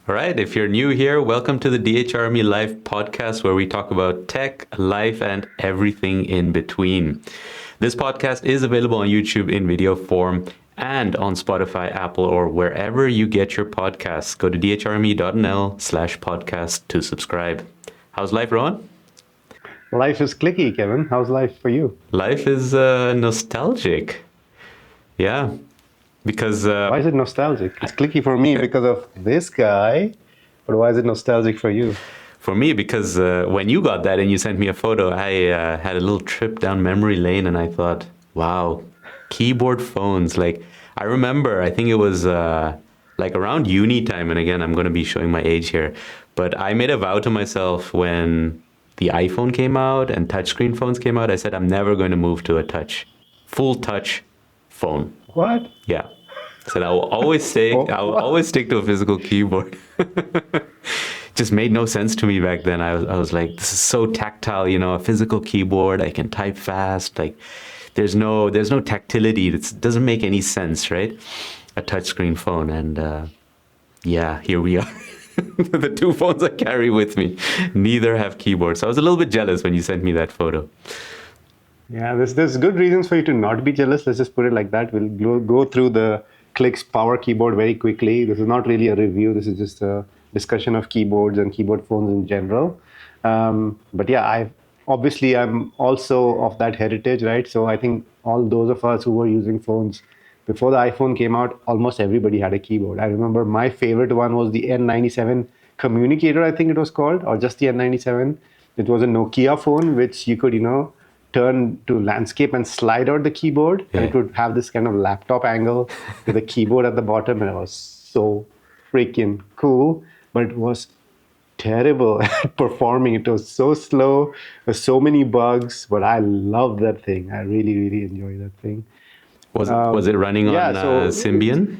All right, if you're new here, welcome to the DHRME Live podcast where we talk about tech, life, and everything in between. This podcast is available on YouTube in video form and on Spotify, Apple, or wherever you get your podcasts. Go to dhrme.nl/podcast to subscribe. How's life, Rowan? Life is clicky, Kevin. How's life for you? Life is nostalgic. Yeah, because Why is it nostalgic? It's clicky for me because of this guy, but why is it nostalgic for you? for me, because when you got that and you sent me a photo, I had a little trip down memory lane and I thought, wow, keyboard phones. Like, I remember, I think it was like around uni time. And again, I'm going to be showing my age here. But I made a vow to myself when the iPhone came out and touchscreen phones came out. I said, I'm never going to move to a full touch phone. What? Yeah. I said, I will always stick to a physical keyboard. Just made no sense to me back then. I was like, this is so tactile, a physical keyboard. I can type fast. Like, there's no tactility. It doesn't make any sense, right? A touchscreen phone, and yeah, here we are. The two phones I carry with me, neither have keyboards. So I was a little bit jealous when you sent me that photo. Yeah, there's good reasons for you to not be jealous. Let's just put it like that. We'll go through the Clicks Power Keyboard very quickly. This is not really a review. This is just a discussion of keyboards and keyboard phones in general. But yeah, I'm also of that heritage, right? So I think all those of us who were using phones before the iPhone came out, almost everybody had a keyboard. I remember my favorite one was the N97 Communicator, I think it was called, or just the N97. It was a Nokia phone, which you could, turn to landscape and slide out the keyboard. Yeah. And it would have this kind of laptop angle with a keyboard at the bottom. And it was so freaking cool, but it was terrible at performing. It was so slow, there's so many bugs, but I loved that thing. I really, really enjoyed that thing. Was it running on Symbian?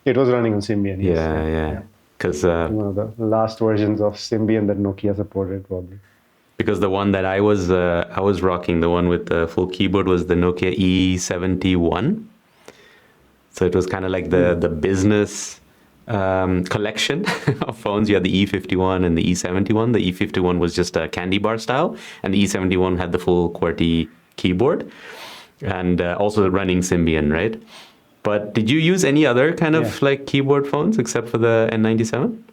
It was running on Symbian, yes. Yeah. Because one of the last versions of Symbian that Nokia supported, probably. Because the one that I was rocking, the one with the full keyboard, was the Nokia E71. So it was kind of like the business collection of phones. You had the E51 and the E71. The E51 was just a candy bar style, and the E71 had the full QWERTY keyboard, and also running Symbian, right? But did you use any other kind of like keyboard phones except for the N97?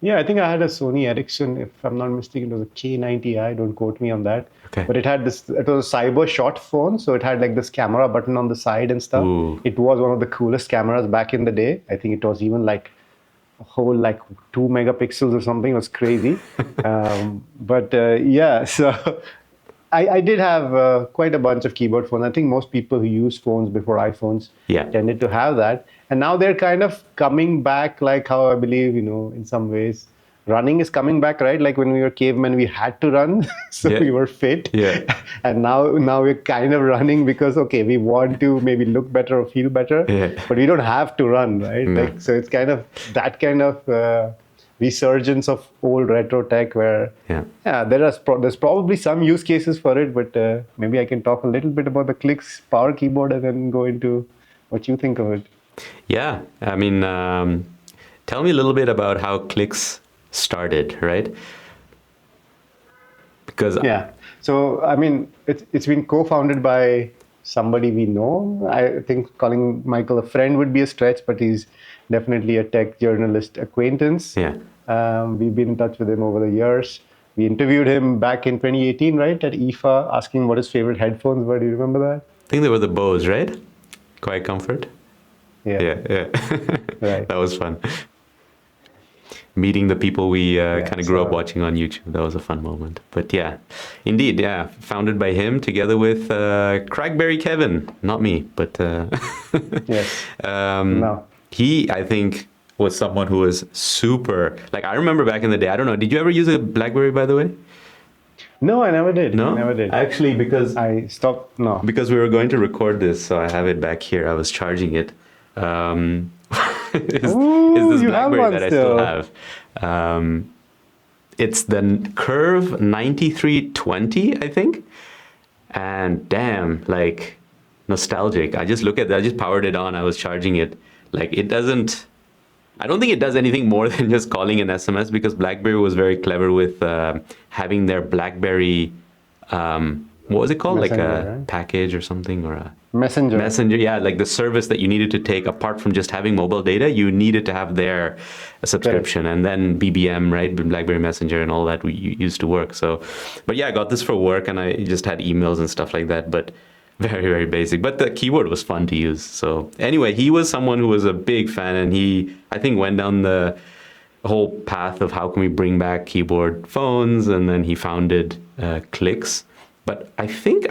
Yeah, I think I had a Sony Ericsson, if I'm not mistaken, it was a K90i, don't quote me on that. Okay. But it was a cyber shot phone, so it had like this camera button on the side and stuff. Ooh. It was one of the coolest cameras back in the day. I think it was even like a whole 2 megapixels or something. It was crazy. Yeah, so I did have quite a bunch of keyboard phones. I think most people who use phones before iPhones tended to have that. And now they're kind of coming back, like how I believe, in some ways, running is coming back, right? Like when we were cavemen, we had to run, so we were fit. Yeah. And now we're kind of running because, okay, we want to maybe look better or feel better, but we don't have to run, right? No. So it's kind of that kind of resurgence of old retro tech where, there's probably some use cases for it, but maybe I can talk a little bit about the Clicks Power Keyboard and then go into what you think of it. Yeah, I mean, tell me a little bit about how Clicks started, right? Because so I mean, it's been co-founded by somebody we know. I think calling Michael a friend would be a stretch, but he's definitely a tech journalist acquaintance. Yeah. We've been in touch with him over the years. We interviewed him back in 2018, right, at IFA, asking what his favorite headphones were. Do you remember that? I think they were the Bose, right? Quiet Comfort. Yeah. Right. That was fun. Meeting the people we kind of grew up watching on YouTube. That was a fun moment. But yeah, indeed, founded by him together with Craigberry Kevin. Not me, but yes. No. He, I think, was someone who was super, like, I remember back in the day, I don't know, did you ever use a BlackBerry, by the way? No, I never did. No? I never did. Actually, because I stopped, no. Because we were going to record this, so I have it back here. I was charging it. Is this BlackBerry that I still have. It's the Curve 9320, I think. And damn, like, nostalgic. I just powered it on. I was charging it. Like, it doesn't I don't think it does anything more than just calling an SMS, because BlackBerry was very clever with having their BlackBerry, what was it called? Messenger, like a right? package or something, or a Messenger. Messenger. Yeah, like the service that you needed to take apart from just having mobile data, you needed to have their subscription. And then BBM, right? BlackBerry Messenger and all that we used to work. So, but yeah, I got this for work, and I just had emails and stuff like that. But very, very basic. But the keyboard was fun to use. So anyway, he was someone who was a big fan, and he, I think, went down the whole path of how can we bring back keyboard phones, and then he founded Clicks. But I think,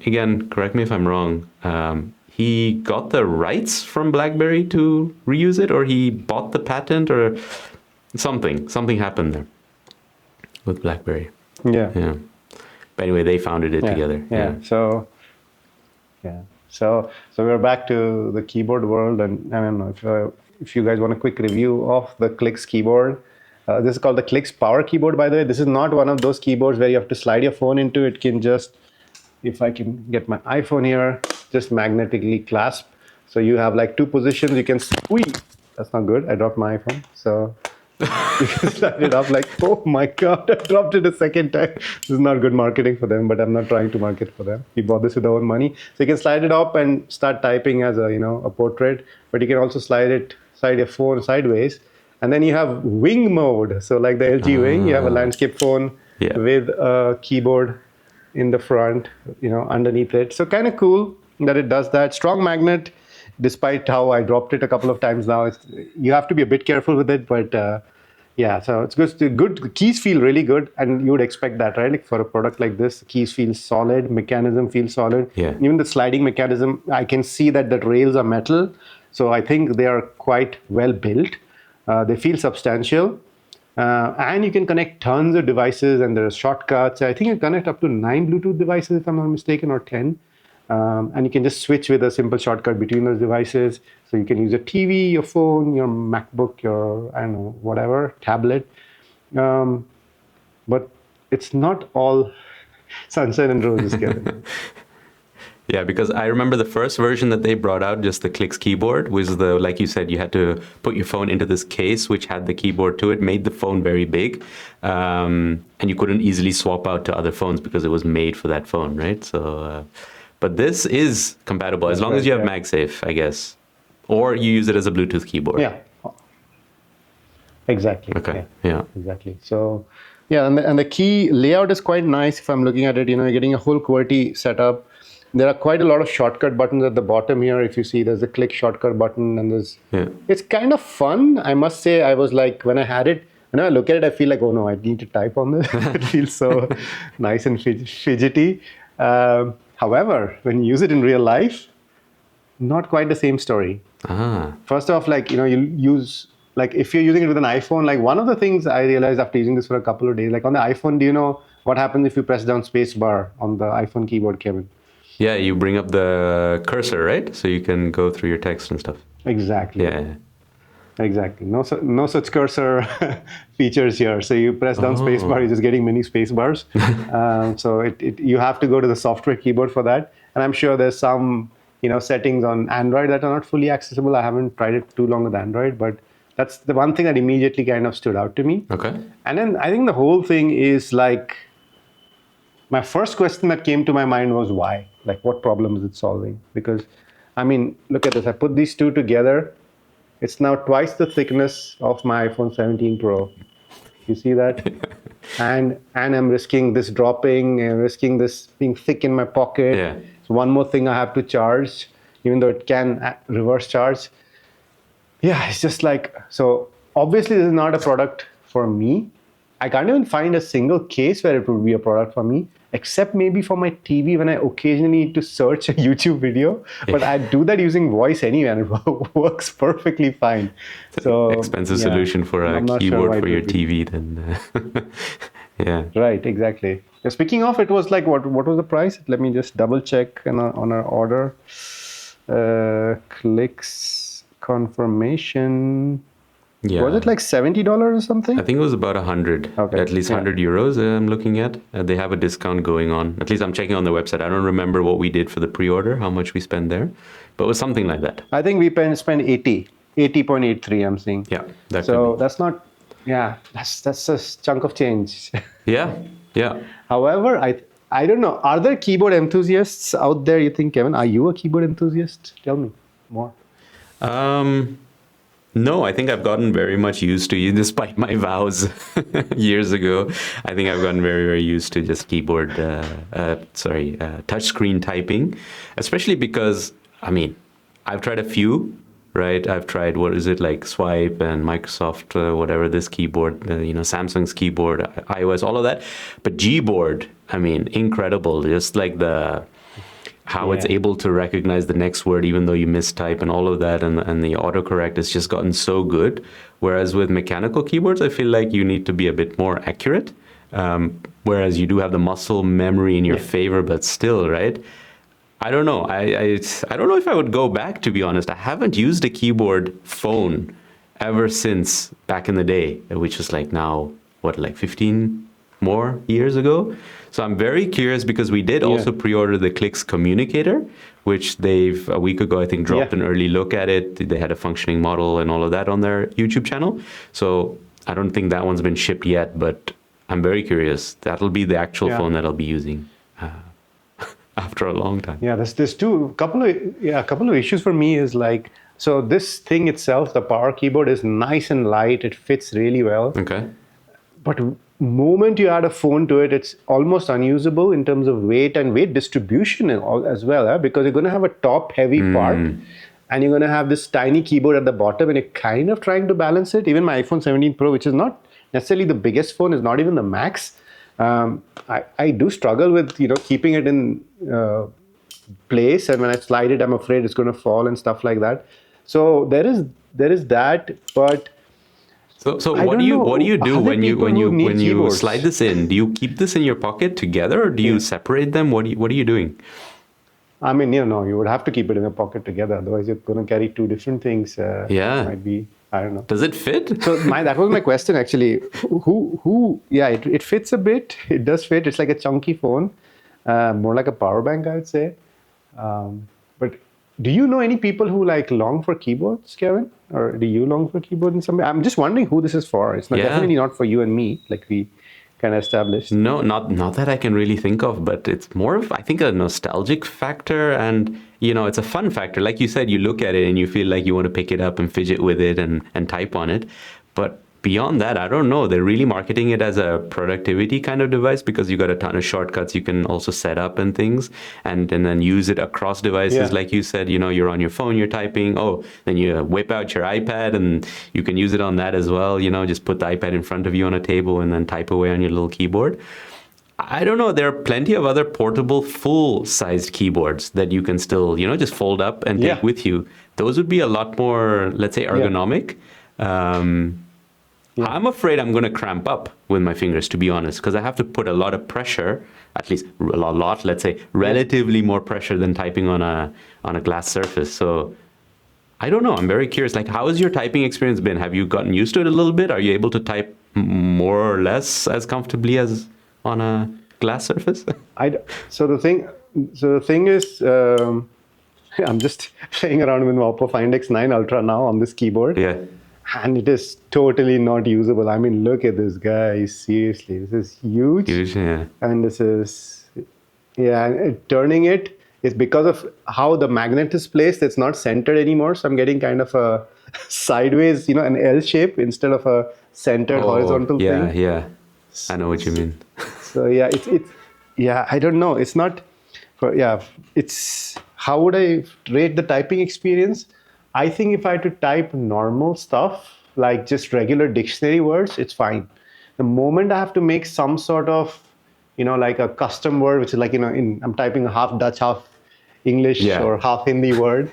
again, correct me if I'm wrong, he got the rights from BlackBerry to reuse it, or he bought the patent, or something. Something happened there with BlackBerry. Yeah. Yeah. But anyway, they founded it together. Yeah. So we're back to the keyboard world, and I don't know if you guys want a quick review of the Clicks keyboard. This is called the Clicks Power Keyboard, by the way. This is not one of those keyboards where you have to slide your phone into it. Can just, if I can get my iPhone here, just magnetically clasp. So you have like two positions. You can squeeze. That's not good. I dropped my iPhone. So you can slide it up like, oh my God, I dropped it a second time. This is not good marketing for them, but I'm not trying to market for them. We bought this with our own money. So you can slide it up and start typing as a portrait, but you can also slide your phone sideways. And then you have wing mode. So like the LG Wing, you have a landscape phone with a keyboard in the front, underneath it. So kind of cool that it does that. Strong magnet, despite how I dropped it a couple of times now. You have to be a bit careful with it, but so it's good. The keys feel really good, and you would expect that, right? Like for a product like this, keys feel solid, mechanism feels solid. Yeah. Even the sliding mechanism, I can see that the rails are metal. So I think they are quite well built. They feel substantial, and you can connect tons of devices, and there are shortcuts. I think you connect up to 9 Bluetooth devices, if I'm not mistaken, or 10. And you can just switch with a simple shortcut between those devices. So you can use your TV, your phone, your MacBook, your, I don't know, whatever, tablet. But it's not all sunshine and roses, Kevin. Yeah, because I remember the first version that they brought out, just the Clicks keyboard, was like you said, you had to put your phone into this case, which had the keyboard to it, made the phone very big. And you couldn't easily swap out to other phones because it was made for that phone, right? So, but this is compatible as long as you have MagSafe, I guess. Or you use it as a Bluetooth keyboard. Yeah. Exactly. Okay. Yeah. Exactly. So, yeah, and the key layout is quite nice. If I'm looking at it, you're getting a whole QWERTY setup. There are quite a lot of shortcut buttons at the bottom here. If you see, there's a click shortcut button, and it's kind of fun. I must say, I was like, when I had it, when I look at it, I feel like, oh no, I need to type on this. It feels so nice and fidgety. However, when you use it in real life, not quite the same story. First off, you use, if you're using it with an iPhone, one of the things I realized after using this for a couple of days, on the iPhone, do you know what happens if you press down space bar on the iPhone keyboard, Kevin? Yeah, you bring up the cursor, right? So you can go through your text and stuff. Exactly. Yeah. Exactly. No such cursor features here. So you press down space bar, you're just getting many space bars. So you have to go to the software keyboard for that. And I'm sure there's some settings on Android that are not fully accessible. I haven't tried it too long with Android, but that's the one thing that immediately kind of stood out to me. Okay. And then I think the whole thing is my first question that came to my mind was why? What problem is it solving? Because, look at this. I put these two together. It's now twice the thickness of my iPhone 17 Pro. You see that? and I'm risking this dropping, and risking this being thick in my pocket. Yeah. So one more thing I have to charge, even though it can reverse charge. Yeah, it's just so obviously this is not a product for me. I can't even find a single case where it would be a product for me, except maybe for my TV when I occasionally need to search a YouTube video. But I do that using voice anyway, and it works perfectly fine. So expensive solution for a keyboard for your TV, then. Yeah. Right. Exactly. Speaking of, it was what was the price? Let me just double check on our order. Clicks confirmation. Yeah. Was it $70 or something? I think it was about 100. Okay. At least 100 euros I'm looking at. They have a discount going on. At least I'm checking on the website. I don't remember what we did for the pre-order, how much we spent there. But it was something like that. I think we spent 80. 80.83 I'm seeing. Yeah, that So could be. that's not, yeah, that's a chunk of change. Yeah, yeah. However, I don't know. Are there keyboard enthusiasts out there? You think, Kevin? Are you a keyboard enthusiast? Tell me more. Um, no, I think I've gotten very much used to you, despite my vows years ago. I think I've gotten very, very used to just keyboard, touchscreen typing, especially because, I mean, I've tried a few, right? I've tried, what is it, like Swipe and Microsoft, whatever, this keyboard, Samsung's keyboard, iOS, all of that. But Gboard, I mean, incredible. Just like how it's able to recognize the next word even though you mistype and all of that, and the autocorrect has just gotten so good. Whereas with mechanical keyboards, I feel like you need to be a bit more accurate. Whereas you do have the muscle memory in your favor, but still, right? I don't know. I don't know if I would go back, to be honest. I haven't used a keyboard phone ever since back in the day, which was like now, what, like 15 more years ago? So I'm very curious because we did also pre-order the Clicks Communicator, which they've a week ago, I think, dropped an early look at it. They had a functioning model and all of that on their YouTube channel. So I don't think that one's been shipped yet, but I'm very curious. That'll be the actual phone that I'll be using after a long time. Yeah, there's a couple of issues for me is like, so this thing itself, the power keyboard is nice and light. It fits really well. Okay. But moment you add a phone to it, it's almost unusable in terms of weight and weight distribution as well, because you're going to have a top heavy part and you're going to have this tiny keyboard at the bottom and you're kind of trying to balance it. Even my iPhone 17 Pro, which is not necessarily the biggest phone, is not even the max. I do struggle with keeping it in place, and when I slide it, I'm afraid it's going to fall and stuff like that. So there is that, but So what do you do when you keyboards? slide this in? Do you keep this in your pocket together, or do you separate them? What are you doing? I mean, you would have to keep it in a pocket together. Otherwise, you're going to carry two different things. Might be, I don't know. Does it fit? So that was my question actually. It fits a bit. It does fit. It's like a chunky phone, more like a power bank, I would say. But do you know any people who long for keyboards, Kevin? Or do you long for keyboard in some way? I'm just wondering who this is for. It's definitely not for you and me, like we kind of established. No, not that I can really think of, but it's more of, I think, a nostalgic factor, and it's a fun factor. Like you said, you look at it and you feel like you want to pick it up and fidget with it and type on it. But beyond that, I don't know. They're really marketing it as a productivity kind of device because you got a ton of shortcuts you can also set up and things, and then use it across devices. Like you said, you're on your phone, you're typing. Oh, then you whip out your iPad and you can use it on that as well. Just put the iPad in front of you on a table and then type away on your little keyboard. I don't know. There are plenty of other portable, full-sized keyboards that you can still, just fold up and take with you. Those would be a lot more, let's say, ergonomic. I'm afraid I'm going to cramp up with my fingers, to be honest, because I have to put a lot of pressure, at least a lot, let's say, relatively more pressure than typing on a glass surface. So I don't know. I'm very curious. Like, how has your typing experience been? Have you gotten used to it a little bit? Are you able to type more or less as comfortably as on a glass surface? So the thing is, I'm just playing around with my Oppo Find X9 Ultra now on this keyboard. Yeah. And it is totally not usable. I mean, look at this guy. Seriously, this is huge. Yeah. And this is, turning it is because of how the magnet is placed. It's not centered anymore. So I'm getting kind of a sideways, an L shape instead of a centered horizontal thing. Yeah. I know what you mean. So I don't know. It's not, it's, how would I rate the typing experience? I think if I had to type normal stuff, like just regular dictionary words, it's fine. The moment I have to make some sort of, like a custom word, which is like, I'm typing a half Dutch, half English or half Hindi word,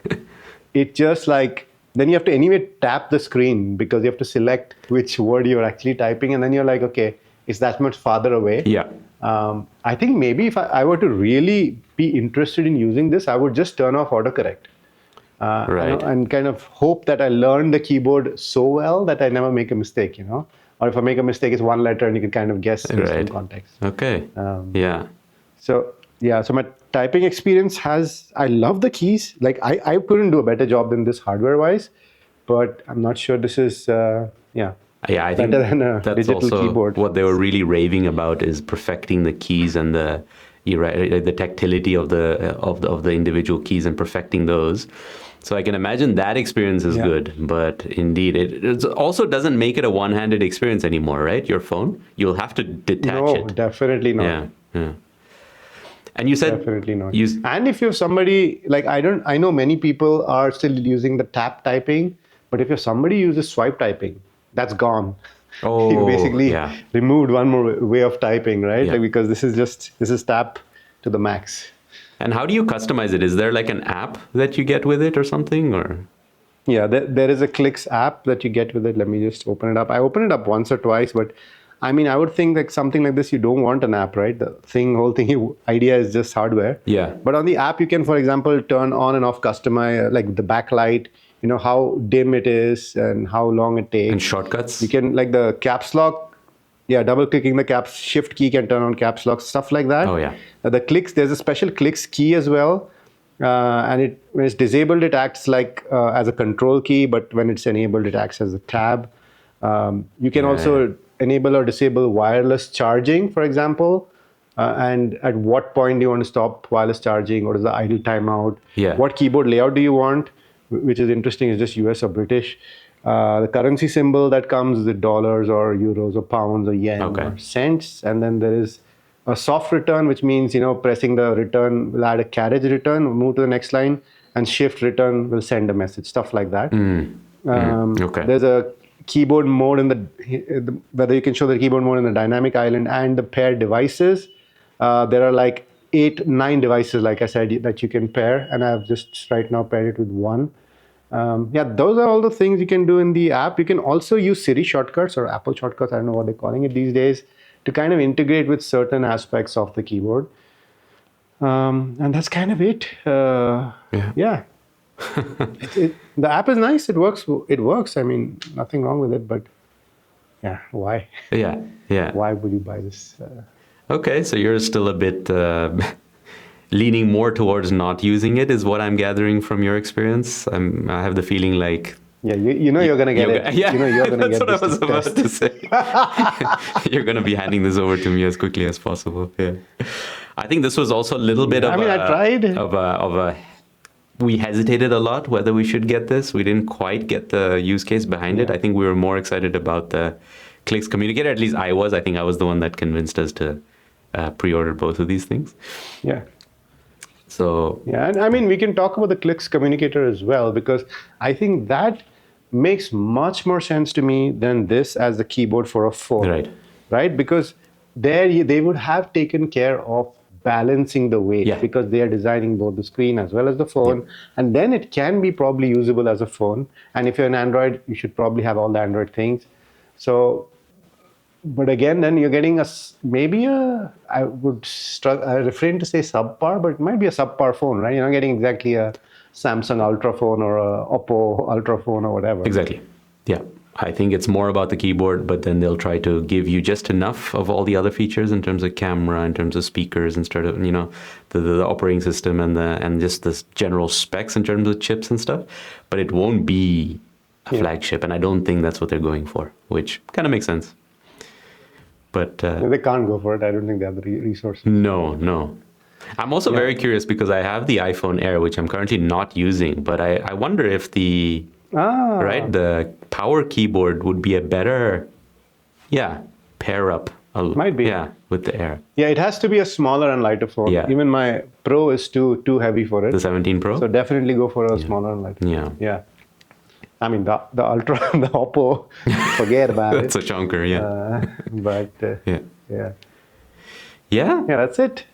it just then you have to anyway tap the screen because you have to select which word you're actually typing. And then you're like, okay, it's that much farther away. Yeah. I think maybe if I were to really be interested in using this, I would just turn off autocorrect. And kind of hope that I learn the keyboard so well that I never make a mistake, or if I make a mistake, it's one letter and you can kind of guess in context. Okay. So my typing experience I love the keys. Like I couldn't do a better job than this hardware wise, but I'm not sure this is, Yeah, I think better than a that's digital also keyboard. what they were really raving about, is perfecting the keys and the tactility of the individual keys and perfecting those. So I can imagine that experience is good, but indeed it also doesn't make it a one-handed experience anymore, right? Your phone, you'll have to detach No, it. definitely not. Yeah. And you said Definitely not. you And if you're somebody like I know many people are still using the tap typing, but if you're somebody who uses swipe typing, that's gone. You basically yeah. removed one more way of typing, right? Yeah. Like, because this is tap to the max. And how do you customize it? Is there like an app that you get with it or something, or? Yeah, there is a Clicks app that you get with it. Let me just open it up. I opened it up once or twice, but I mean, I would think like something like this, you don't want an app, right? Whole thing, idea is just hardware. Yeah. But on the app, you can, for example, turn on and off customize, like the backlight, how dim it is and how long it takes. And shortcuts? You can, like the caps lock, double clicking the shift key can turn on caps lock, stuff like that. Oh, yeah. The clicks, there's a special clicks key as well. And when it's disabled, it acts like as a control key, but when it's enabled, it acts as a tab. You can also enable or disable wireless charging, for example. And at what point do you want to stop wireless charging? What is the idle timeout? Yeah. What keyboard layout do you want? Which is interesting, is just US or British. The currency symbol that comes, is it dollars or euros or pounds or yen or cents? And then there is a soft return, which means, pressing the return will add a carriage return, move to the next line, and shift return will send a message, stuff like that. There's a keyboard mode whether you can show the keyboard mode in the dynamic island and the paired devices. There are like 9 devices, like I said, that you can pair, and I've just right now paired it with one. Those are all the things you can do in the app. You can also use Siri shortcuts or Apple shortcuts, I don't know what they're calling it these days, to kind of integrate with certain aspects of the keyboard. And that's kind of it. The app is nice. It works. I mean, nothing wrong with it, but why? Yeah. Why would you buy this? Okay, so you're still a bit leaning more towards not using it, is what I'm gathering from your experience. I have the feeling like... Yeah, you're going to get it. Yeah, you're going to that's get what I was about to say. You're going to be handing this over to me as quickly as possible. Yeah. I think this was also a little bit of I tried. We hesitated a lot whether we should get this. We didn't quite get the use case behind it. I think we were more excited about the Clicks Communicator. At least I was. I think I was the one that convinced us to pre-order both of these things. Yeah. So... Yeah, and I mean, we can talk about the Clicks Communicator as well, because I think that makes much more sense to me than this as the keyboard for a phone. Right? Because there they would have taken care of balancing the weight, because they are designing both the screen as well as the phone, and then it can be probably usable as a phone. And if you're an Android, you should probably have all the Android things. So, but again, then you're getting I would refrain to say subpar, but it might be a subpar phone, right? You're not getting exactly a Samsung Ultra phone or a Oppo Ultra phone or whatever. Exactly. Yeah. I think it's more about the keyboard, but then they'll try to give you just enough of all the other features in terms of camera, in terms of speakers, instead of, the operating system and just the general specs in terms of chips and stuff. But it won't be a flagship, and I don't think that's what they're going for, which kind of makes sense. But they can't go for it. I don't think they have the resources. No. I'm also very curious, because I have the iPhone Air, which I'm currently not using, but I wonder if the power keyboard would be a better pair up. Might be. Yeah, with the Air. Yeah, it has to be a smaller and lighter phone. Yeah. Even my Pro is too heavy for it. The 17 Pro? So definitely go for a smaller and lighter. Yeah. I mean, the Ultra, the Oppo, forget about it. It's a chunker, Yeah, that's it.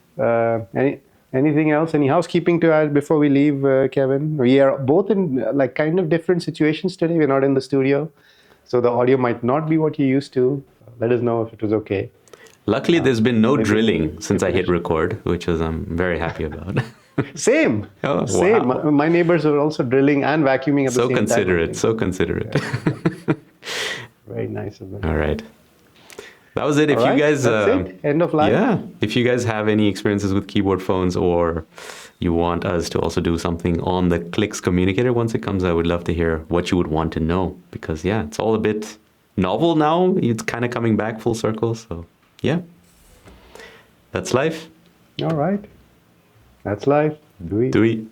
Anything else? Any housekeeping to add before we leave, Kevin? We are both in like kind of different situations today. We're not in the studio, so the audio might not be what you used to. Let us know if it was okay. Luckily, there's been no drilling since I hit record, which I'm very happy about. Same. Oh, Same. wow. My neighbors are also drilling and vacuuming at the same time. So considerate. Very nice of them. All right. That was it. If you guys... That's it. End of life. Yeah. If you guys have any experiences with keyboard phones, or you want us to also do something on the Clicks Communicator once it comes, I would love to hear what you would want to know. Because, yeah, it's all a bit novel now. It's kind of coming back full circle. So, yeah, that's life. All right. That's life. Do we? Do we?